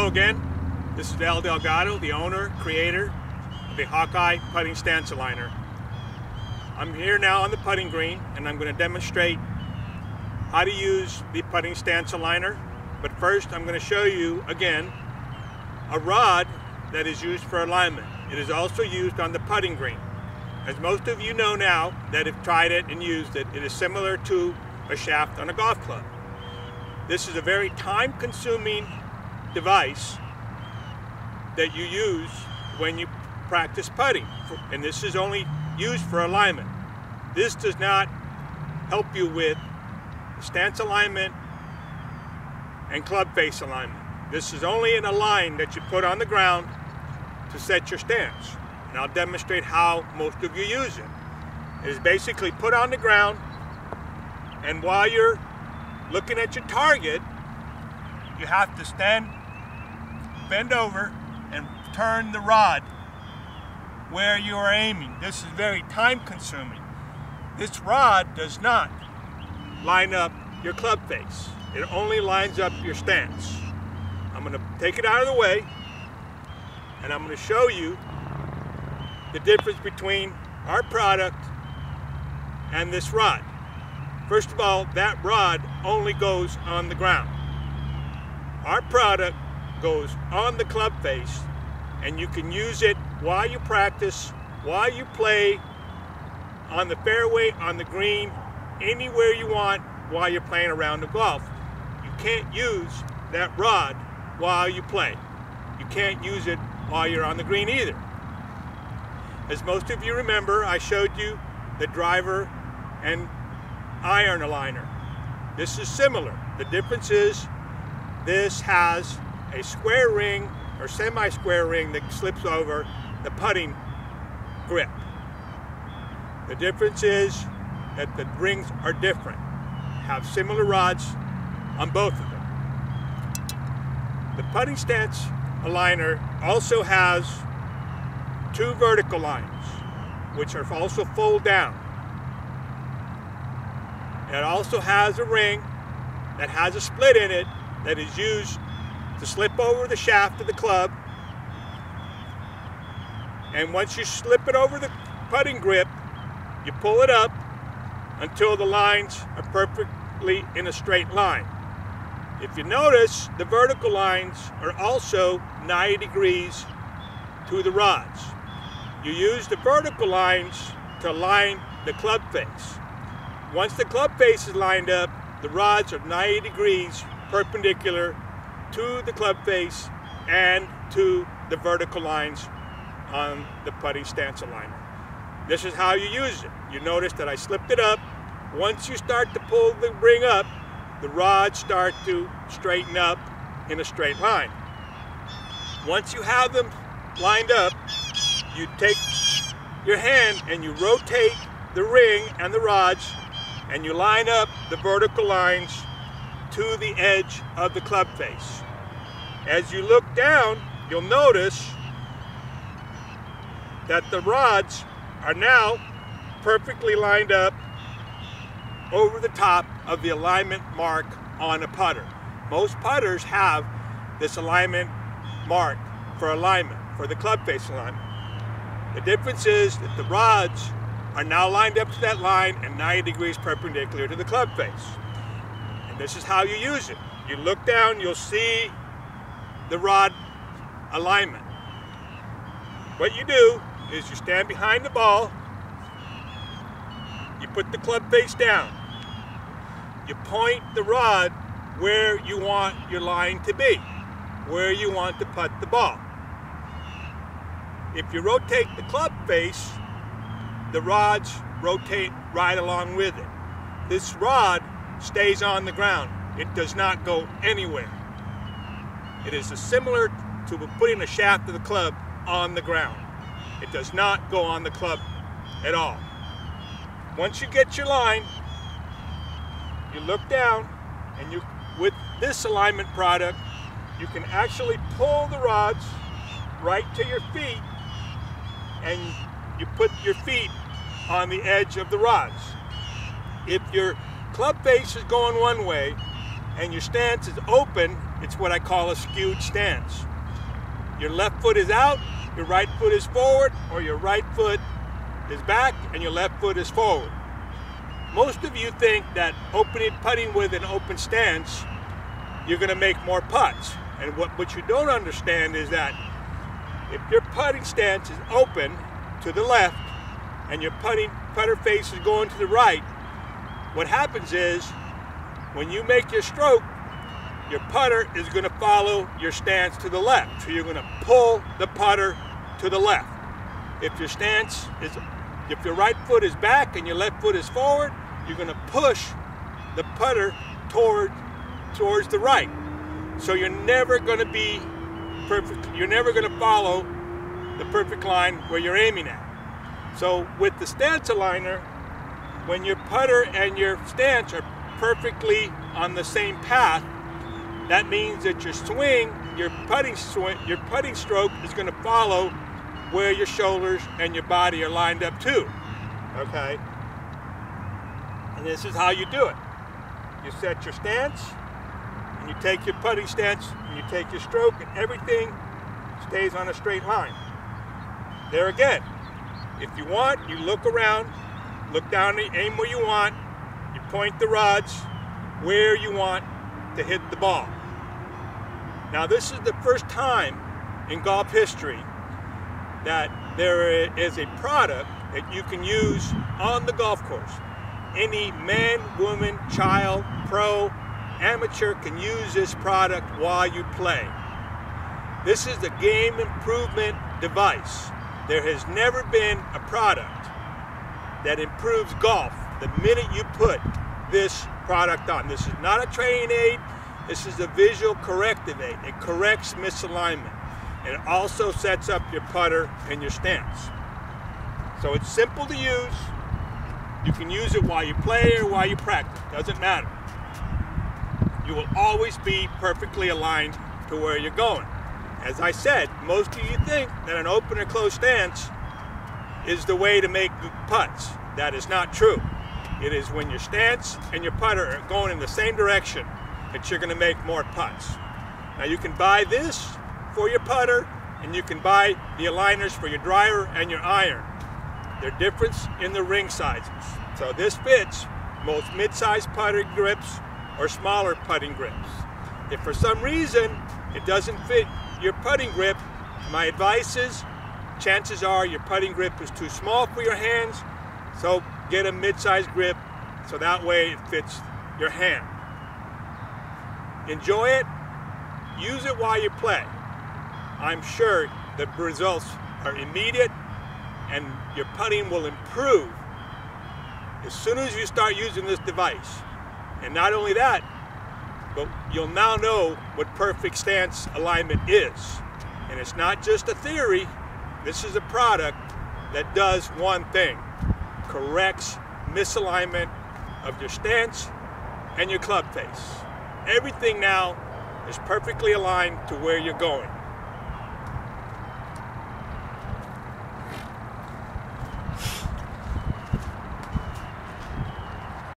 Hello again, this is Al Delgado, the owner, creator of the Hawkeye Putting Stance Aligner. I'm here now on the putting green and I'm going to demonstrate how to use the putting stance aligner. But first I'm going to show you again a rod that is used for alignment. It is also used on the putting green. As most of you know now that have tried it and used it, it is similar to a shaft on a golf club. This is a very time-consuming device that you use when you practice putting, and this is only used for alignment. This does not help you with stance alignment and club face alignment. This is only in a line that you put on the ground to set your stance, and I'll demonstrate how most of you use it. It is basically put on the ground, and while you're looking at your target, you have to bend over and turn the rod where you are aiming. This is very time consuming. This rod does not line up your club face. It only lines up your stance. I'm going to take it out of the way and I'm going to show you the difference between our product and this rod. First of all, that rod only goes on the ground. Our product goes on the club face, and you can use it while you practice, while you play, on the fairway, on the green, anywhere you want while you're playing around the golf. You can't use that rod while you play. You can't use it while you're on the green either. As most of you remember, I showed you the driver and iron aligner. This is similar. The difference is this has a square ring or semi-square ring that slips over the putting grip. The difference is that the rings are different. Have similar rods on both of them. The putting stance aligner also has two vertical lines, which are also fold down. It also has a ring that has a split in it that is used to slip over the shaft of the club. And once you slip it over the putting grip, you pull it up until the lines are perfectly in a straight line. If you notice, the vertical lines are also 90 degrees to the rods. You use the vertical lines to line the club face. Once the club face is lined up, the rods are 90 degrees perpendicular to the club face and to the vertical lines on the putting stance aligner. This is how you use it. You notice that I slipped it up. Once you start to pull the ring up, the rods start to straighten up in a straight line. Once you have them lined up, you take your hand and you rotate the ring and the rods, and you line up the vertical lines to the edge of the club face. As you look down, you'll notice that the rods are now perfectly lined up over the top of the alignment mark on a putter. Most putters have this alignment mark for alignment, for the club face alignment. The difference is that the rods are now lined up to that line and 90 degrees perpendicular to the club face. And this is how you use it. You look down, you'll see the rod alignment. What you do is you stand behind the ball, you put the club face down, you point the rod where you want your line to be, where you want to putt the ball. If you rotate the club face, the rods rotate right along with it. This rod stays on the ground. It does not go anywhere. It is similar to putting a shaft of the club on the ground. It does not go on the club at all. Once you get your line, you look down, and with this alignment product, you can actually pull the rods right to your feet, and you put your feet on the edge of the rods. If your club face is going one way and your stance is open, it's what I call a skewed stance. Your left foot is out, your right foot is forward, or your right foot is back and your left foot is forward. Most of you think that putting with an open stance, you're going to make more putts. And what you don't understand is that if your putting stance is open to the left and your putter face is going to the right, what happens is when you make your stroke, your putter is going to follow your stance to the left. So you're going to pull the putter to the left. If your right foot is back and your left foot is forward, you're going to push the putter towards the right. So you're never going to be perfect. You're never going to follow the perfect line where you're aiming at. So with the stance aligner, when your putter and your stance are perfectly on the same path, that means that your putting stroke is going to follow where your shoulders and your body are lined up to. Okay? And this is how you do it. You set your stance, and you take your putting stance, and you take your stroke, and everything stays on a straight line. There again, if you want, you look around, look down, aim where you want, you point the rods where you want to hit the ball. Now this is the first time in golf history that there is a product that you can use on the golf course. Any man, woman, child, pro, amateur can use this product while you play. This is a game improvement device. There has never been a product that improves golf the minute you put this product on. This is not a training aid. This is a visual corrective aid. It corrects misalignment. And it also sets up your putter and your stance. So it's simple to use. You can use it while you play or while you practice. Doesn't matter. You will always be perfectly aligned to where you're going. As I said, most of you think that an open or closed stance is the way to make putts. That is not true. It is when your stance and your putter are going in the same direction that you're going to make more putts. Now you can buy this for your putter, and you can buy the aligners for your driver and your iron. They're different in the ring sizes. So this fits most mid-sized putter grips or smaller putting grips. If for some reason it doesn't fit your putting grip, my advice is, chances are your putting grip is too small for your hands, so get a mid-sized grip so that way it fits your hand. Enjoy it, use it while you play. I'm sure the results are immediate and your putting will improve as soon as you start using this device. And not only that, but you'll now know what perfect stance alignment is. And it's not just a theory, this is a product that does one thing: corrects misalignment of your stance and your club face. Everything now is perfectly aligned to where you're going.